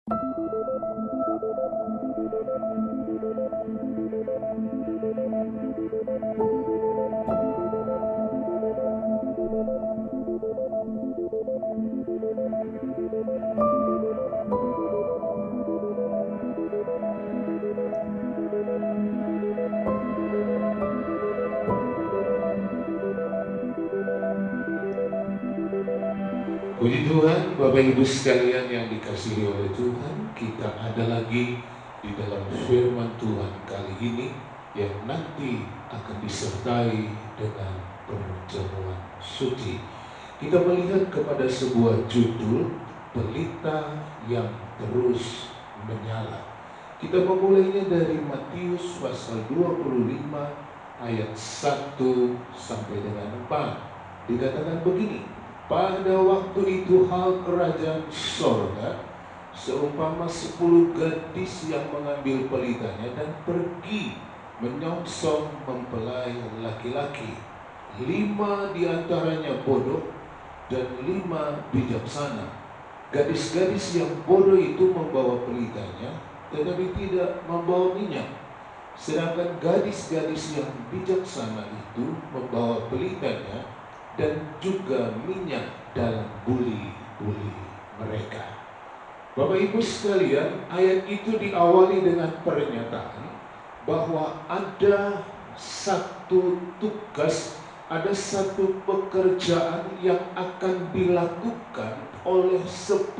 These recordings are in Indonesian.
Puji Tuhan, Bapak Ibu sekalian yang dikasihi oleh Tuhan, kita ada lagi di dalam firman Tuhan kali ini yang nanti akan disertai dengan perjamuan suci. Kita melihat kepada sebuah judul, pelita yang terus menyala. Kita memulainya dari Matius pasal 25 ayat 1 sampai dengan 4. Dikatakan begini, pada waktu itu hal kerajaan sorga seumpama 10 gadis yang mengambil pelitanya dan pergi menyongsong mempelai laki-laki. 5 diantaranya bodoh dan 5 bijaksana. Gadis-gadis yang bodoh itu membawa pelitanya tetapi tidak membawa minyak, sedangkan gadis-gadis yang bijaksana itu membawa pelitanya dan juga minyak dalam buli-buli mereka. Bapak Ibu sekalian, ayat itu diawali dengan pernyataan bahwa ada satu tugas, ada satu pekerjaan yang akan dilakukan oleh 10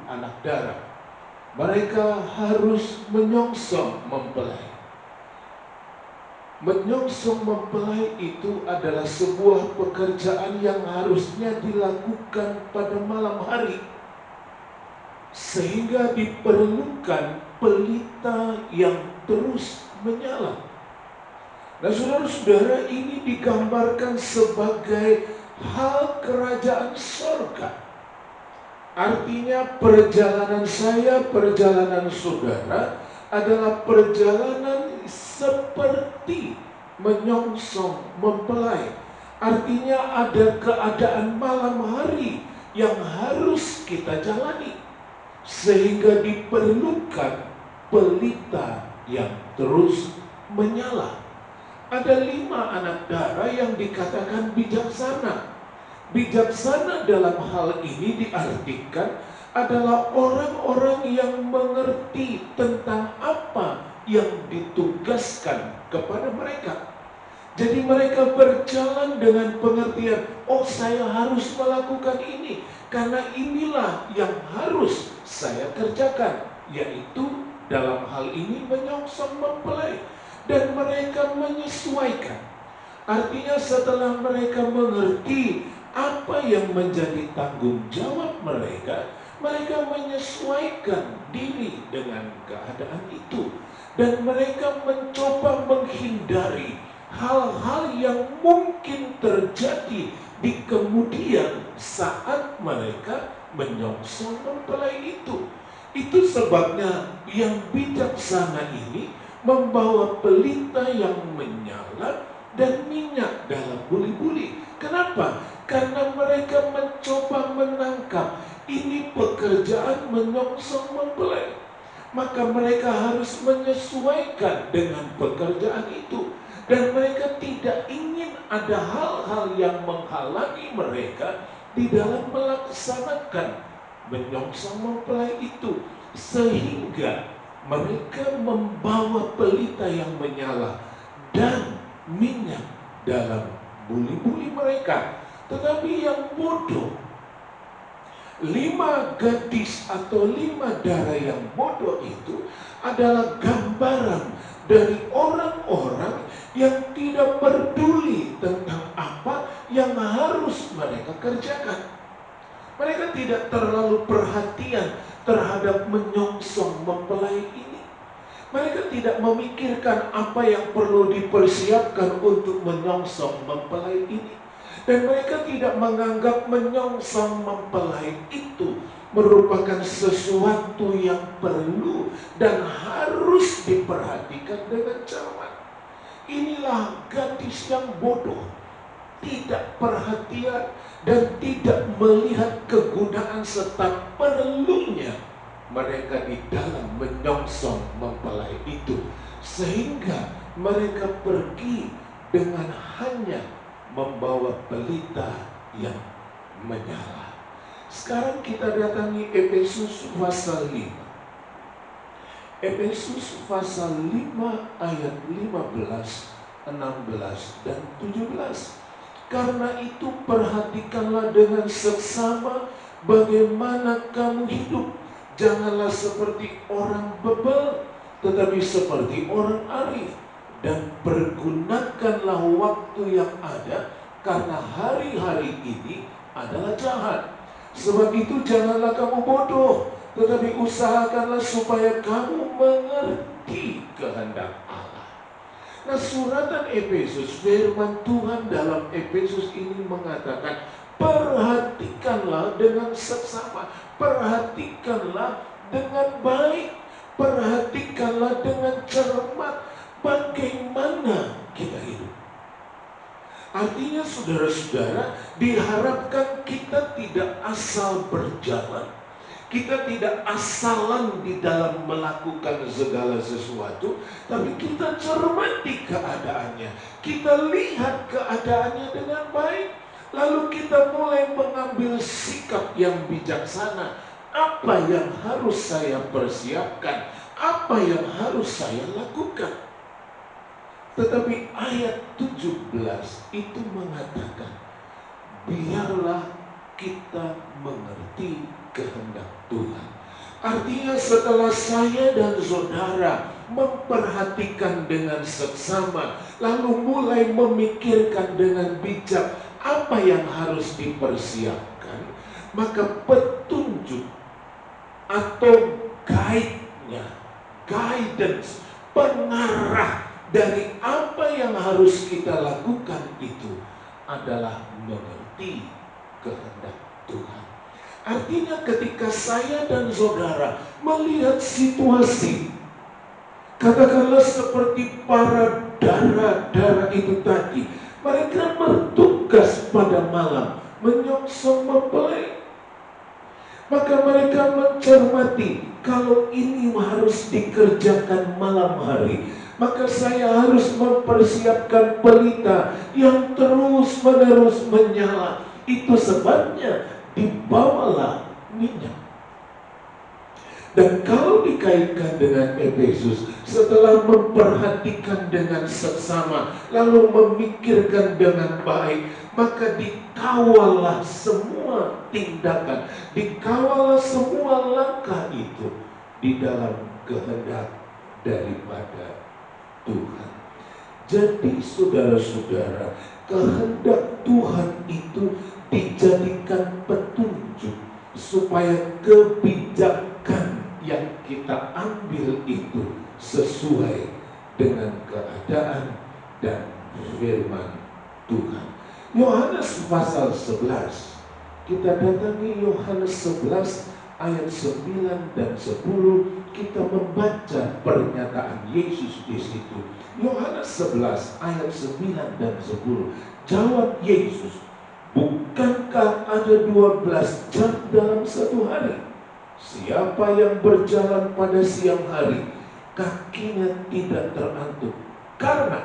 anak darah. Mereka harus menyongsong mempelai. Menyongsong mempelai itu adalah sebuah pekerjaan yang harusnya dilakukan pada malam hari, sehingga diperlukan pelita yang terus menyala. Nah, saudara-saudara, ini digambarkan sebagai hal kerajaan sorga. Artinya perjalanan saya, perjalanan saudara adalah perjalanan seperti menyongsong mempelai. Artinya ada keadaan malam hari yang harus kita jalani, sehingga diperlukan pelita yang terus menyala. Ada 5 anak darah yang dikatakan bijaksana. Bijaksana dalam hal ini diartikan adalah orang-orang yang mengerti tentang apa yang ditugaskan kepada mereka. Jadi mereka berjalan dengan pengertian, oh saya harus melakukan ini, karena inilah yang harus saya kerjakan, yaitu dalam hal ini menyongsong mempelai. Dan mereka menyesuaikan. Artinya setelah mereka mengerti apa yang menjadi tanggung jawab mereka, mereka menyesuaikan diri dengan keadaan itu. Dan mereka mencoba menghindari hal-hal yang mungkin terjadi di kemudian saat mereka menyongsong mempelai itu. Itu sebabnya yang bijaksana ini membawa pelita yang menyala dan minyak dalam buli-buli. Kenapa? Karena mereka mencoba menangkap ini pekerjaan menyongsong mempelai. Maka mereka harus menyesuaikan dengan pekerjaan itu. Dan mereka tidak ingin ada hal-hal yang menghalangi mereka di dalam melaksanakan menyongsong mempelai itu. Sehingga mereka membawa pelita yang menyala dan minyak dalam buli-buli mereka. Tetapi yang bodoh, 5 gadis atau 5 darah yang bodoh itu adalah gambaran dari orang-orang yang tidak peduli tentang apa yang harus mereka kerjakan. Mereka tidak terlalu perhatian terhadap menyongsong mempelai ini. Mereka tidak memikirkan apa yang perlu dipersiapkan untuk menyongsong mempelai ini. Dan mereka tidak menganggap menyongsong mempelai itu merupakan sesuatu yang perlu dan harus diperhatikan dengan cermat. Inilah gadis yang bodoh, tidak perhatian dan tidak melihat kegunaan serta perlunya mereka di dalam menyongsong mempelai itu, sehingga mereka pergi dengan hanya membawa pelita yang menyala. Sekarang kita datangi Efesus pasal 5. Efesus pasal 5 ayat 15, 16, dan 17. Karena itu perhatikanlah dengan seksama bagaimana kamu hidup. Janganlah seperti orang bebal, tetapi seperti orang arif. Dan pergunakanlah waktu yang ada, karena hari-hari ini adalah jahat. Sebab itu janganlah kamu bodoh, tetapi usahakanlah supaya kamu mengerti kehendak Allah. Nah, suratan Efesus, firman Tuhan dalam Efesus ini mengatakan, perhatikanlah dengan seksama, perhatikanlah dengan baik, perhatikanlah dengan cermat bagaimana kita hidup. Artinya saudara-saudara, diharapkan kita tidak asal berjalan, kita tidak asalan di dalam melakukan segala sesuatu, tapi kita cermati keadaannya, kita lihat keadaannya dengan baik, lalu kita mulai mengambil sikap yang bijaksana. Apa yang harus saya persiapkan? Apa yang harus saya lakukan? Tetapi ayat 17 itu mengatakan, biarlah kita mengerti kehendak Tuhan. Artinya setelah saya dan saudara memperhatikan dengan seksama, lalu mulai memikirkan dengan bijak apa yang harus dipersiapkan, maka petunjuk atau guide-nya, guidance, pengarah dari apa yang harus kita lakukan itu adalah mengerti kehendak Tuhan. Artinya ketika saya dan saudara melihat situasi, katakanlah seperti para dara-dara itu tadi, mereka bertugas pada malam menyongsong mempelai. Maka mereka mencermati, kalau ini harus dikerjakan malam hari, maka saya harus mempersiapkan pelita yang terus-menerus menyala. Itu sebabnya dibawalah minyak. Dan kalau dikaitkan dengan Efesus, setelah memperhatikan dengan seksama, lalu memikirkan dengan baik, maka dikawallah semua tindakan, dikawallah semua langkah itu di dalam kehendak daripada Tuhan. Jadi saudara-saudara, kehendak Tuhan itu dijadikan petunjuk supaya kebijakan yang kita ambil itu sesuai dengan keadaan dan firman Tuhan. Yohanes pasal 11. Kita datangi Yohanes 11 ayat 9 dan 10. Kita membaca pernyataan Yesus di situ. Yohanes 11 ayat 9 dan 10. Jawab Yesus, bukankah ada 12 jam dalam satu hari? Siapa yang berjalan pada siang hari, kakinya tidak terantuk, karena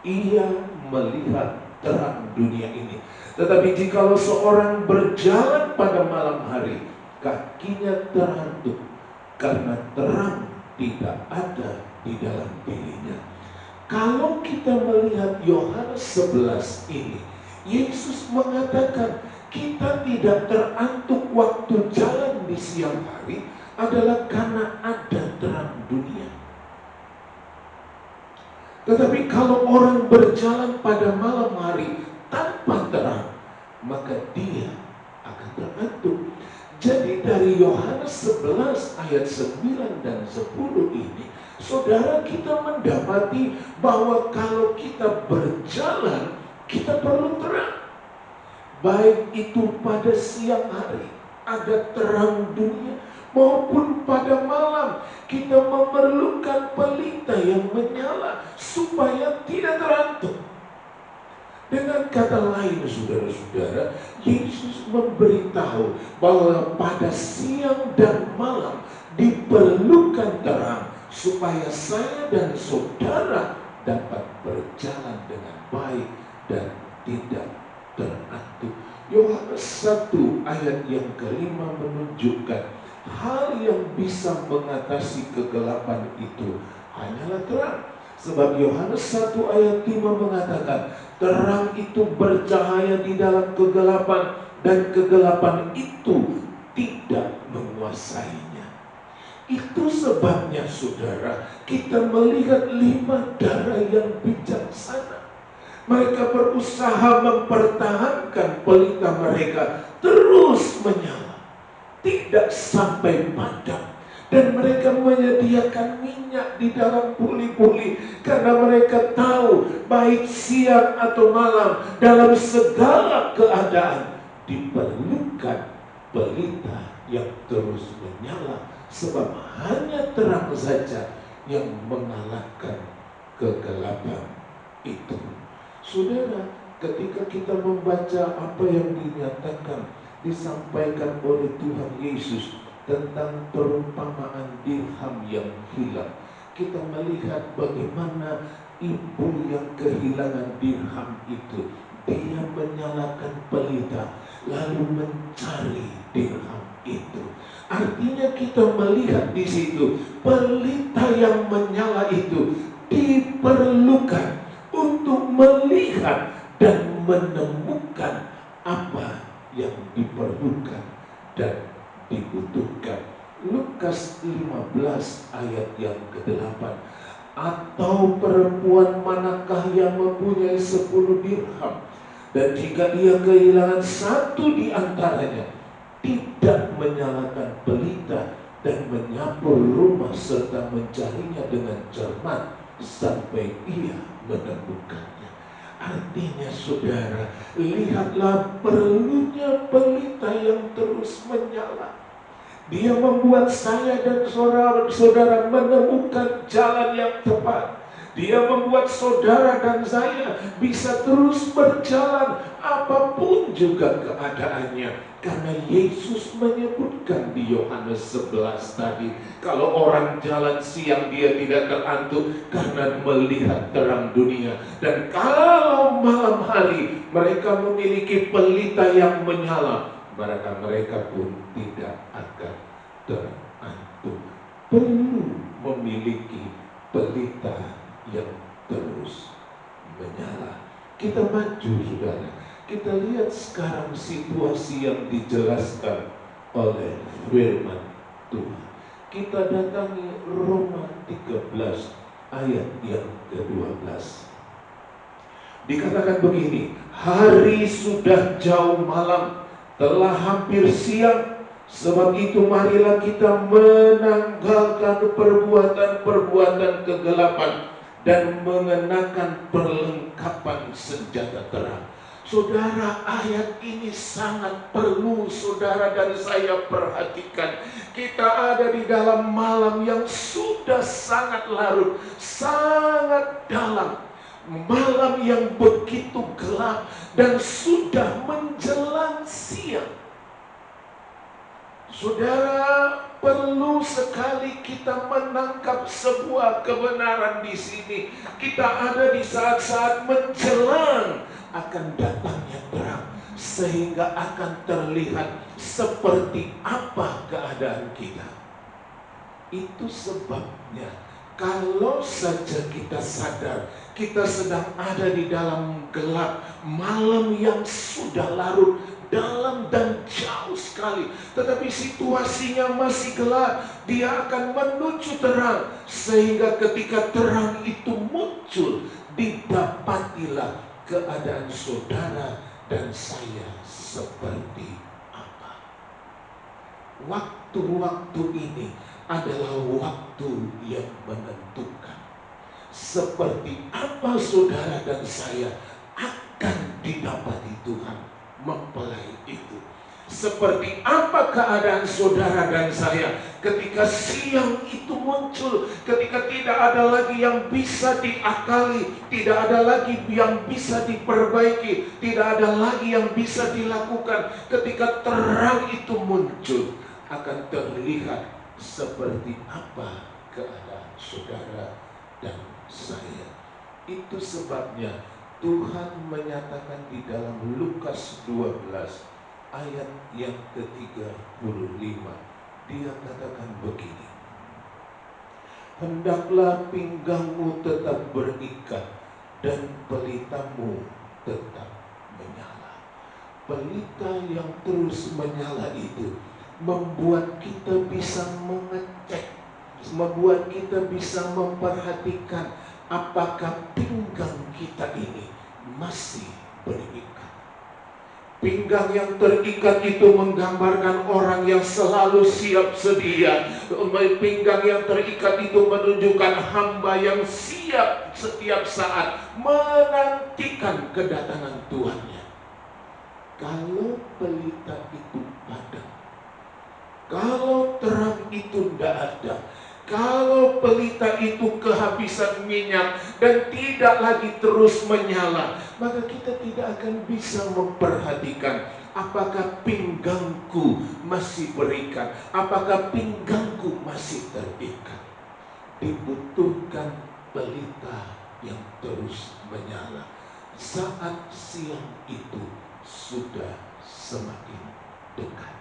ia melihat terang dunia ini. Tetapi jikalau seorang berjalan pada malam hari, kakinya terantuk, karena terang tidak ada di dalam dirinya. Kalau kita melihat Yohanes 11 ini, Yesus mengatakan kita tidak terantuk waktu jalan di siang hari adalah karena ada terang dunia. Tetapi kalau orang berjalan pada malam hari tanpa terang, maka dia akan terantuk. Jadi dari Yohanes 11 ayat 9 dan 10 ini, saudara, kita mendapati bahwa kalau kita berjalan, kita perlu terang. Baik itu pada siang hari ada terang dunia, maupun pada malam kita memerlukan pelita yang menyala supaya tidak terantuk. Dengan kata lain, saudara-saudara, Yesus memberitahu bahwa pada siang dan malam diperlukan terang supaya saya dan saudara dapat berjalan dengan baik dan tidak teratur. Yohanes 1 ayat yang kelima menunjukkan hal yang bisa mengatasi kegelapan itu hanyalah terang. Sebab Yohanes 1 ayat 5 mengatakan, terang itu bercahaya di dalam kegelapan dan kegelapan itu tidak menguasainya. Itu sebabnya saudara, kita melihat 5 darah yang bijaksana. Mereka berusaha mempertahankan pelita mereka terus menyala, tidak sampai padam. Dan mereka menyediakan minyak di dalam puli-puli karena mereka tahu baik siang atau malam dalam segala keadaan diperlukan pelita yang terus menyala, sebab hanya terang saja yang mengalahkan kegelapan itu. Saudara, ketika kita membaca apa yang dinyatakan, disampaikan oleh Tuhan Yesus tentang perumpamaan dirham yang hilang, kita melihat bagaimana ibu yang kehilangan dirham itu, dia menyalakan pelita lalu mencari dirham itu. Artinya kita melihat di situ pelita yang menyala itu diperlukan untuk melihat dan menemukan apa yang diperlukan dan dibutuhkan. Lukas 15 ayat yang ke-8. Atau perempuan manakah yang mempunyai 10 dirham, dan jika ia kehilangan satu di antaranya, tidak menyalakan pelita dan menyapu rumah serta mencarinya dengan cermat sampai ia menemukannya. Artinya saudara, lihatlah perlunya pelita yang terus menyala. Dia membuat saya dan saudara menemukan jalan yang tepat. Dia membuat saudara dan saya bisa terus berjalan apapun juga keadaannya. Karena Yesus menyebutkan di Yohanes 11 tadi, kalau orang jalan siang dia tidak terantuk karena melihat terang dunia. Dan kalau malam hari mereka memiliki pelita yang menyala, maka mereka pun tidak akan terantuk. Perlu memiliki pelita yang terus menyala. Kita maju saudara, kita lihat sekarang situasi yang dijelaskan oleh firman Tuhan. Kita datangi Roma 13 ayat yang ke-12. Dikatakan begini, hari sudah jauh malam, telah hampir siang, sebab itu marilah kita menanggalkan perbuatan-perbuatan kegelapan dan mengenakan perlengkapan senjata terang. Saudara, ayat ini sangat perlu saudara dan saya perhatikan. Kita ada di dalam malam yang sudah sangat larut, sangat dalam. Malam yang begitu gelap dan sudah menjelang siang. Saudara, perlu sekali kita menangkap sebuah kebenaran di sini. Kita ada di saat-saat menjelang akan datangnya terang, sehingga akan terlihat seperti apa keadaan kita. Itu sebabnya kalau saja kita sadar kita sedang ada di dalam gelap, malam yang sudah larut, dalam dan jauh sekali, tetapi situasinya masih gelap, dia akan menuju terang, sehingga ketika terang itu muncul, didapatilah keadaan saudara dan saya seperti apa. Waktu-waktu ini adalah waktu yang menentukan seperti apa saudara dan saya akan didapati Tuhan mempelai itu. Seperti apa keadaan saudara dan saya ketika siang itu muncul, ketika tidak ada lagi yang bisa diakali, tidak ada lagi yang bisa diperbaiki, tidak ada lagi yang bisa dilakukan. Ketika terang itu muncul, akan terlihat seperti apa keadaan saudara dan saya. Itu sebabnya Tuhan menyatakan di dalam Lukas 12 ayat yang ke-35, Dia katakan begini, hendaklah pinggangmu tetap berikat dan pelitamu tetap menyala. Pelita yang terus menyala itu membuat kita bisa mengecek, membuat kita bisa memperhatikan apakah pinggang kita ini masih berikat. Pinggang yang terikat itu menggambarkan orang yang selalu siap sedia. Pinggang yang terikat itu menunjukkan hamba yang siap setiap saat menantikan kedatangan Tuhannya. Kalau pelita itu padam, kalau terang itu tidak ada, kalau pelita itu kehabisan minyak dan tidak lagi terus menyala, maka kita tidak akan bisa memperhatikan apakah pinggangku masih berikat, apakah pinggangku masih terikat. Dibutuhkan pelita yang terus menyala saat siang itu sudah semakin dekat.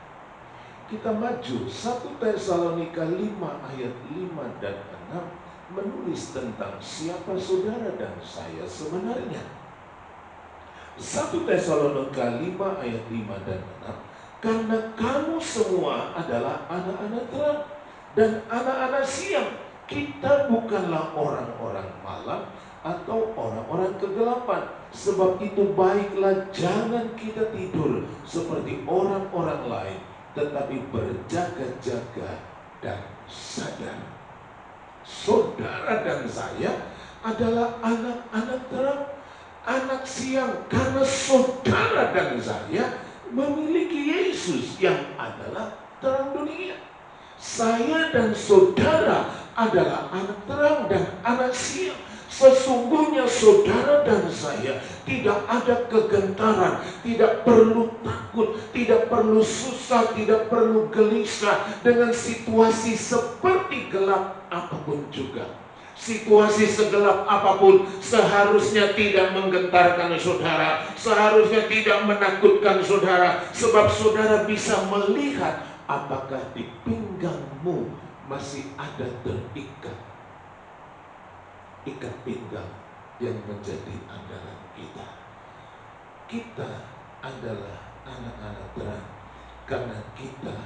Kita maju, 1 Tesalonika 5 ayat 5 dan 6 menulis tentang siapa saudara dan saya sebenarnya. 1 Tesalonika 5 ayat 5 dan 6, karena kamu semua adalah anak-anak terang dan anak-anak siang. Kita bukanlah orang-orang malam atau orang-orang kegelapan. Sebab itu baiklah jangan kita tidur seperti orang-orang lain, tetapi berjaga-jaga dan sadar. Saudara dan saya adalah anak-anak terang, anak siang, karena saudara dan saya memiliki Yesus yang adalah terang dunia. Saya dan saudara adalah anak terang dan anak siang. Sesungguhnya saudara dan saya tidak ada kegentaran, tidak perlu takut, tidak perlu susah, tidak perlu gelisah dengan situasi seperti gelap apapun juga. Situasi segelap apapun seharusnya tidak menggentarkan saudara, seharusnya tidak menakutkan saudara, sebab saudara bisa melihat apakah di pinggangmu masih ada terikat ikat pinggang yang menjadi andalan kita. Kita adalah anak-anak terang karena kita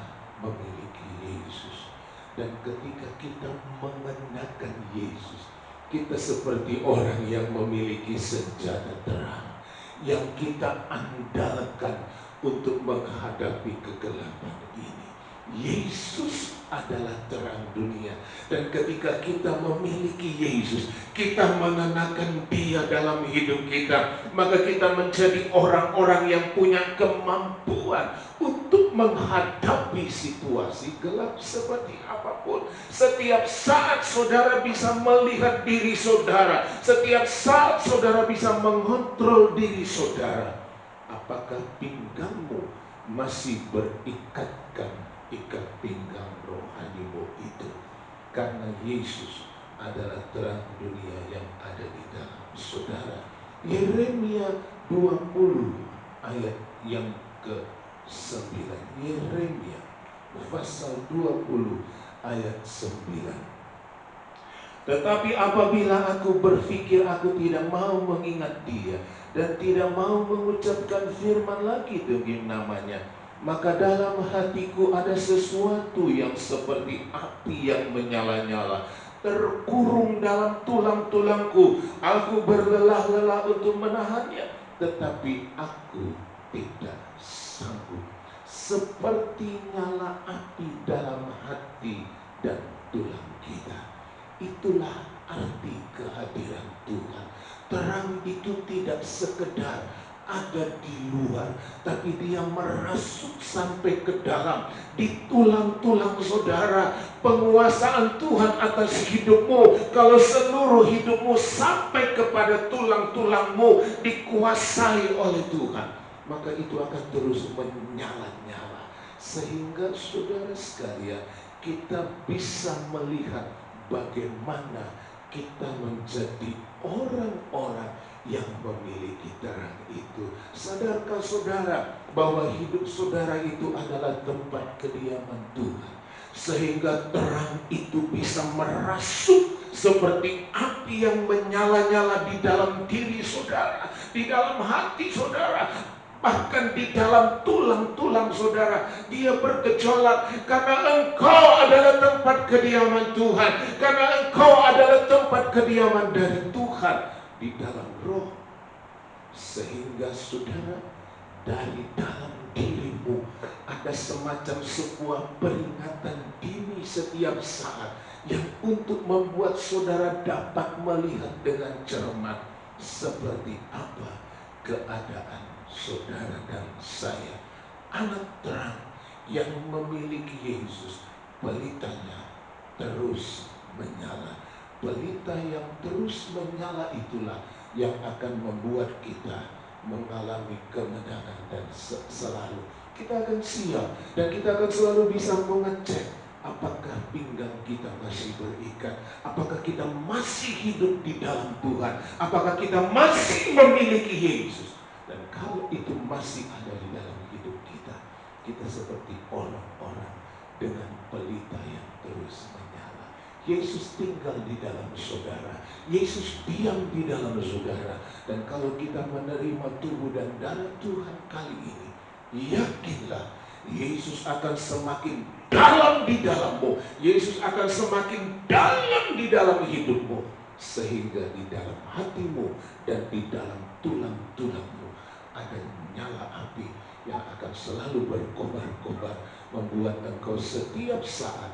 memiliki Yesus. Dan ketika kita mengenakan Yesus, kita seperti orang yang memiliki senjata terang yang kita andalkan untuk menghadapi kegelapan ini. Yesus adalah terang dunia. Dan ketika kita memiliki Yesus, kita mengenakan Dia dalam hidup kita, maka kita menjadi orang-orang yang punya kemampuan untuk menghadapi situasi gelap seperti apapun. Setiap saat saudara bisa melihat diri saudara, setiap saat saudara bisa mengontrol diri saudara. Apakah pinggangmu masih berikatkan ikat pinggang rohanimu itu? Karena Yesus adalah terang dunia yang ada di dalam saudara. Yeremia 20 ayat yang ke-9. Yeremia pasal 20 ayat 9. Tetapi apabila aku berpikir aku tidak mau mengingat Dia dan tidak mau mengucapkan firman lagi demi namanya, maka dalam hatiku ada sesuatu yang seperti api yang menyala-nyala, terkurung dalam tulang-tulangku. Aku berlelah-lelah untuk menahannya, tetapi aku tidak sanggup. Seperti nyala api dalam hati dan tulang kita. Itulah arti kehadiran Tuhan. Terang itu tidak sekedar ada di luar, tapi dia merasuk sampai ke dalam, di tulang-tulang saudara. Penguasaan Tuhan atas hidupmu, kalau seluruh hidupmu sampai kepada tulang-tulangmu dikuasai oleh Tuhan, maka itu akan terus menyala-nyala. Sehingga saudara sekalian, kita bisa melihat bagaimana kita menjadi orang-orang yang memiliki terang itu. Sadarkah saudara bahwa hidup saudara itu adalah tempat kediaman Tuhan, sehingga terang itu bisa merasuk seperti api yang menyala-nyala di dalam diri saudara, di dalam hati saudara, bahkan di dalam tulang-tulang saudara. Dia bergejolak karena engkau adalah tempat kediaman Tuhan, karena engkau adalah tempat kediaman dari Tuhan di dalam roh. Sehingga saudara, dari dalam dirimu ada semacam sebuah peringatan dini setiap saat, yang untuk membuat saudara dapat melihat dengan cermat seperti apa keadaan saudara dan saya. Anak terang yang memiliki Yesus, pelitanya terus menyala. Pelita yang terus menyala itulah yang akan membuat kita mengalami kemenangan, dan selalu kita akan siap, dan kita akan selalu bisa mengecek apakah pinggang kita masih berikat, apakah kita masih hidup di dalam Tuhan, apakah kita masih memiliki Yesus. Dan kalau itu masih ada di dalam hidup kita, kita seperti orang-orang dengan pelita yang terus menyala. Yesus tinggal di dalam saudara, Yesus diam di dalam saudara. Dan kalau kita menerima tubuh dan darah Tuhan kali ini, yakinlah Yesus akan semakin dalam di dalammu, Yesus akan semakin dalam di dalam hidupmu, sehingga di dalam hatimu dan di dalam tulang-tulangmu ada nyala api yang akan selalu berkobar-kobar, membuat engkau setiap saat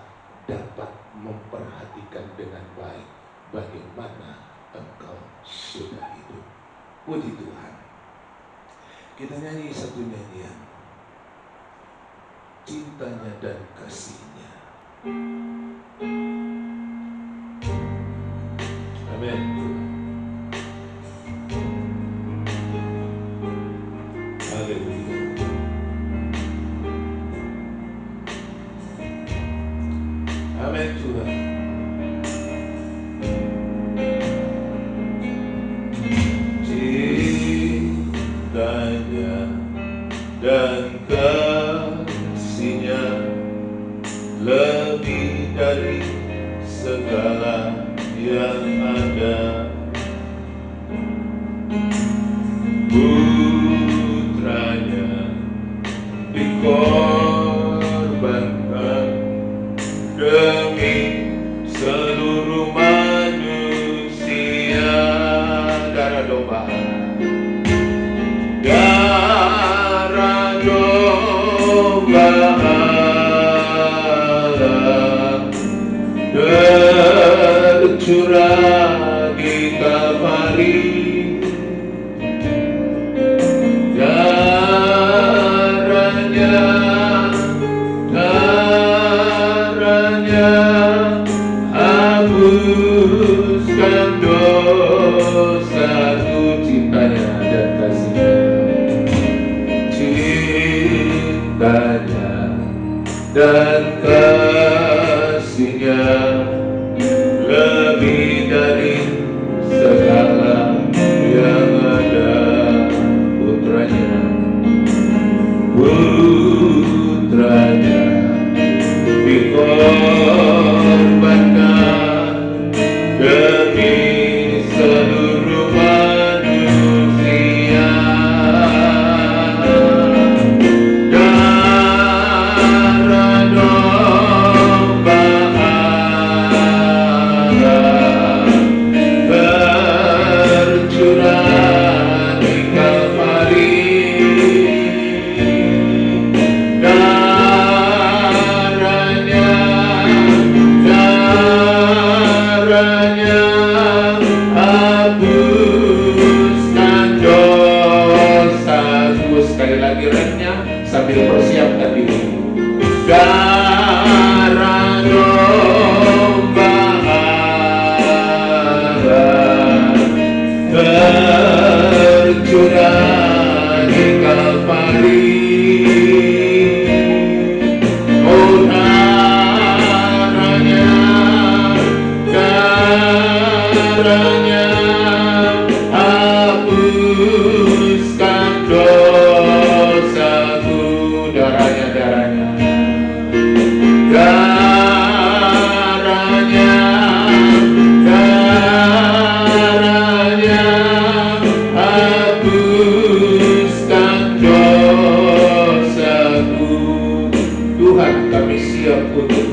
dapat memperhatikan dengan baik bagaimana engkau sudah hidup. Puji Tuhan. Kita nyanyi satu nyanyian, cintanya dan kasihnya. Amin. Haleluya. Amin Tuhan. Cintanya dan kasihnya lebih dari segala yang ada. Putranya dikorbankan demi seluruh manusia. Darah domba, darah domba Allah tercurah di Kalvari. Darahnya hapuskan dosaku. Cintanya dan kasihnya, cintanya dan kasihnya lebih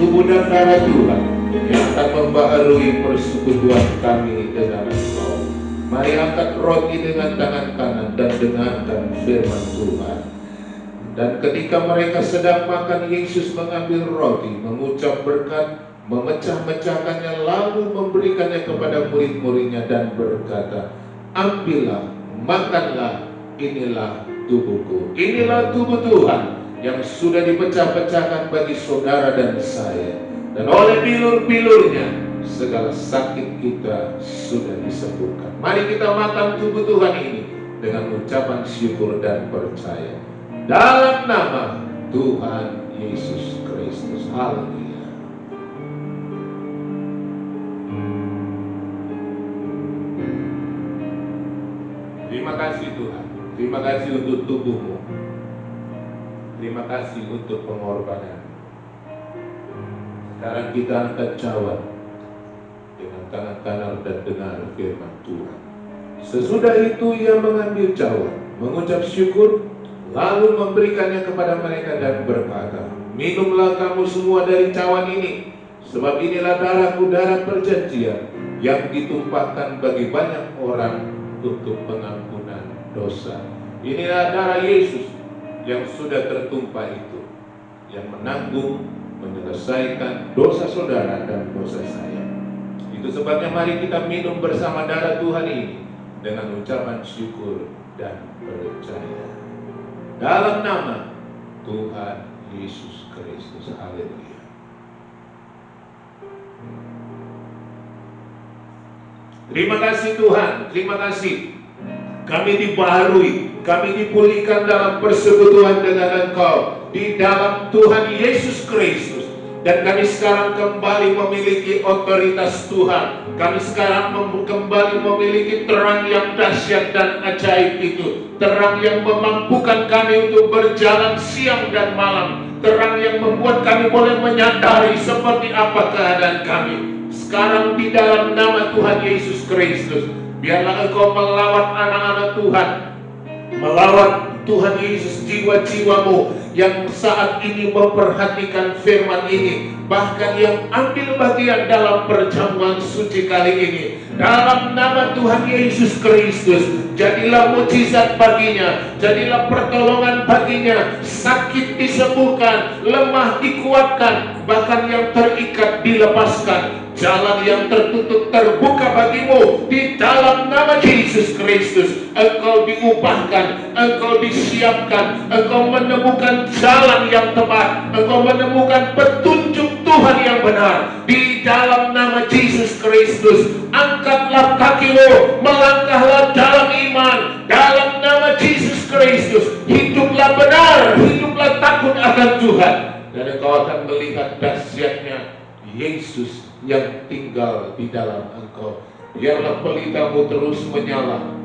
tubuh dan darah Tuhan yang akan membaharui persekutuan kami dengan Engkau. Mari angkat roti dengan tangan kanan dan dengarkan firman Tuhan. Dan ketika mereka sedang makan, Yesus mengambil roti, mengucap berkat, memecah-mecahkannya, lalu memberikannya kepada murid-muridnya dan berkata, ambillah, makanlah, inilah tubuhku. Inilah tubuh Tuhan yang sudah dipecah-pecahkan bagi saudara dan saya. Dan oleh bilur-bilurnya segala sakit kita sudah disembuhkan. Mari kita makan tubuh Tuhan ini dengan ucapan syukur dan percaya. Dalam nama Tuhan Yesus Kristus. Haleluya. Terima kasih Tuhan. Terima kasih untuk tubuhmu. Terima kasih untuk pengorbanan. Sekarang kita angkat cawan dengan tangan kanan dan dengar firman Tuhan. Sesudah itu ia mengambil cawan, mengucap syukur, lalu memberikannya kepada mereka dan berkata, minumlah kamu semua dari cawan ini, sebab inilah darahku, darah perjanjian yang ditumpahkan bagi banyak orang untuk pengampunan dosa. Inilah darah Yesus yang sudah tertumpah itu, yang menanggung, menyelesaikan dosa saudara dan dosa saya. Itu sebabnya mari kita minum bersama darah Tuhan ini dengan ucapan syukur dan percaya. Dalam nama Tuhan Yesus Kristus. Haleluya. Terima kasih Tuhan, terima kasih. Kami dibaharui, kami dipulihkan dalam persekutuan dengan Engkau di dalam Tuhan Yesus Kristus. Dan kami sekarang kembali memiliki otoritas Tuhan. Kami sekarang kembali memiliki terang yang dahsyat dan ajaib itu. Terang yang memampukan kami untuk berjalan siang dan malam. Terang yang membuat kami boleh menyadari seperti apa keadaan kami. Sekarang di dalam nama Tuhan Yesus Kristus, biarlah Engkau melawat anak-anak Tuhan, melawat Tuhan Yesus jiwa-jiwamu yang saat ini memperhatikan firman ini, bahkan yang ambil bagian dalam perjamuan suci kali ini. Dalam nama Tuhan Yesus Kristus, jadilah mujizat baginya, jadilah pertolongan baginya. Sakit disembuhkan, lemah dikuatkan, bahkan yang terikat dilepaskan. Jalan yang tertutup terbuka bagimu di dalam nama Yesus Kristus. Engkau diubahkan, engkau disiapkan, engkau menemukan jalan yang tepat, engkau menemukan petunjuk Tuhan yang benar di dalam nama Yesus Kristus. Angkatlah kakimu, melangkahlah dalam iman dalam nama Yesus Kristus. Hiduplah benar, hiduplah takut akan Tuhan, dan engkau akan melihat dahsyatnya Yesus yang tinggal di dalam engkau. Biarlah pelitamu terus menyala.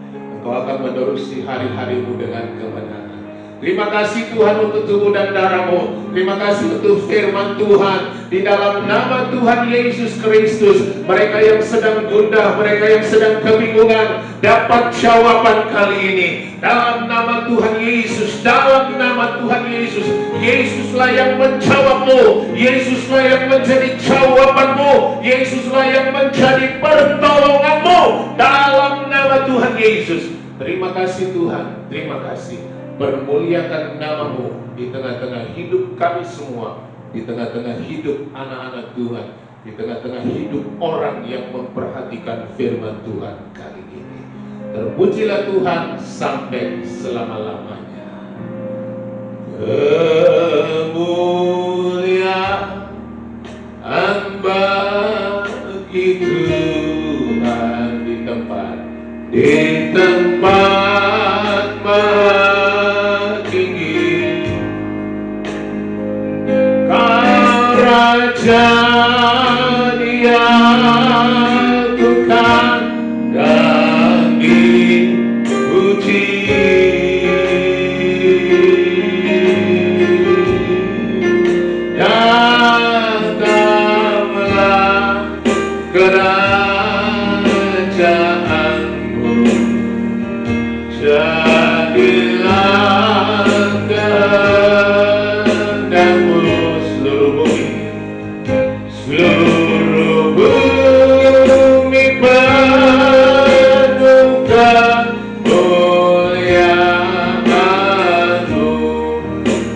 Engkau akan menerusi hari-harimu dengan kebenaran. Terima kasih Tuhan untuk tubuh dan darah-Mu. Terima kasih untuk firman Tuhan. Di dalam nama Tuhan Yesus Kristus, mereka yang sedang gundah, mereka yang sedang kebingungan, dapat jawaban kali ini. Dalam nama Tuhan Yesus, dalam nama Tuhan Yesus. Yesuslah yang menjawabmu, Yesuslah yang menjadi jawabanmu, Yesuslah yang menjadi pertolonganmu. Dalam nama Tuhan Yesus. Terima kasih Tuhan, terima kasih. Permuliakan nama-Mu di tengah-tengah hidup kami semua, di tengah-tengah hidup anak-anak Tuhan, di tengah-tengah hidup orang yang memperhatikan firman Tuhan kali ini. Terpujilah Tuhan sampai selama-lamanya. Kemuliaan bagi Tuhan di tempat tinggi. Kerajaan diagukan dan dipuji. Datanglah kerajaanmu, jadilah kehendakmu. Seluruh bumi seluruh bumi penuh kemuliaan-Mu.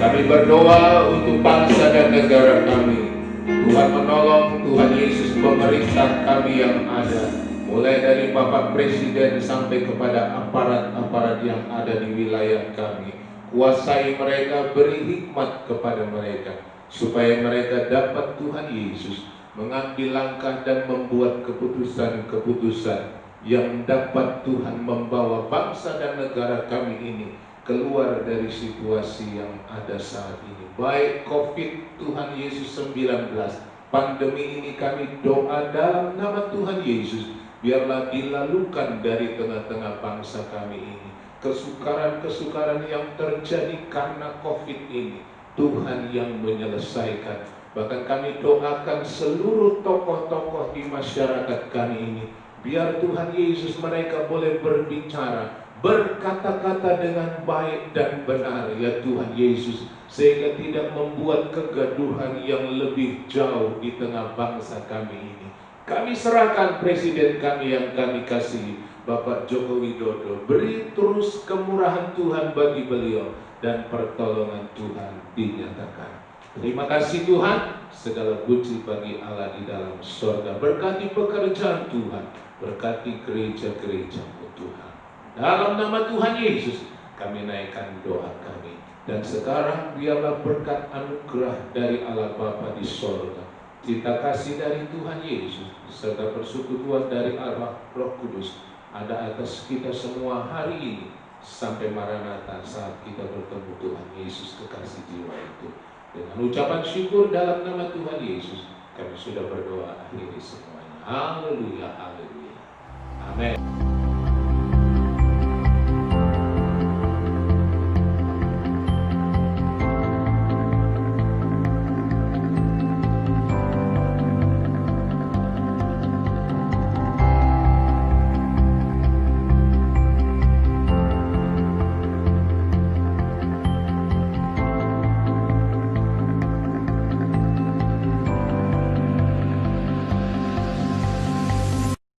Kami berdoa untuk bangsa dan negara kami. Tuhan menolong, Tuhan Yesus, pemerintah kami yang ada, mulai dari Bapak Presiden sampai kepada aparat-aparat yang ada di wilayah kami. Kuasai mereka, beri hikmat kepada mereka, supaya mereka dapat, Tuhan Yesus, mengambil langkah dan membuat keputusan-keputusan yang dapat, Tuhan, membawa bangsa dan negara kami ini keluar dari situasi yang ada saat ini. Baik COVID, Tuhan Yesus, 19, pandemi ini kami doa dalam nama Tuhan Yesus, biarlah dilalukan dari tengah-tengah bangsa kami ini. Kesukaran-kesukaran yang terjadi karena COVID ini, Tuhan yang menyelesaikan. Bahkan kami doakan seluruh tokoh-tokoh di masyarakat kami ini, biar Tuhan Yesus mereka boleh berbicara, berkata-kata dengan baik dan benar, ya Tuhan Yesus, sehingga tidak membuat kegaduhan yang lebih jauh di tengah bangsa kami ini. Kami serahkan Presiden kami yang kami kasihi, Bapak Joko Widodo. Beri terus kemurahan Tuhan bagi beliau, dan pertolongan Tuhan dinyatakan. Terima kasih Tuhan, segala puji bagi Allah di dalam surga. Berkati pekerjaan Tuhan, berkati gereja-gereja-Mu Tuhan. Dalam nama Tuhan Yesus, kami naikkan doa kami. Dan sekarang biarlah berkat anugerah dari Allah Bapa di surga, cinta kasih dari Tuhan Yesus, serta persekutuan dari Allah Roh Kudus ada atas kita semua hari ini, sampai Maranatha saat kita bertemu Tuhan Yesus kekasih jiwa itu. Dengan ucapan syukur dalam nama Tuhan Yesus, kami sudah berdoa akhiri semuanya. Haleluya, haleluya. Amin.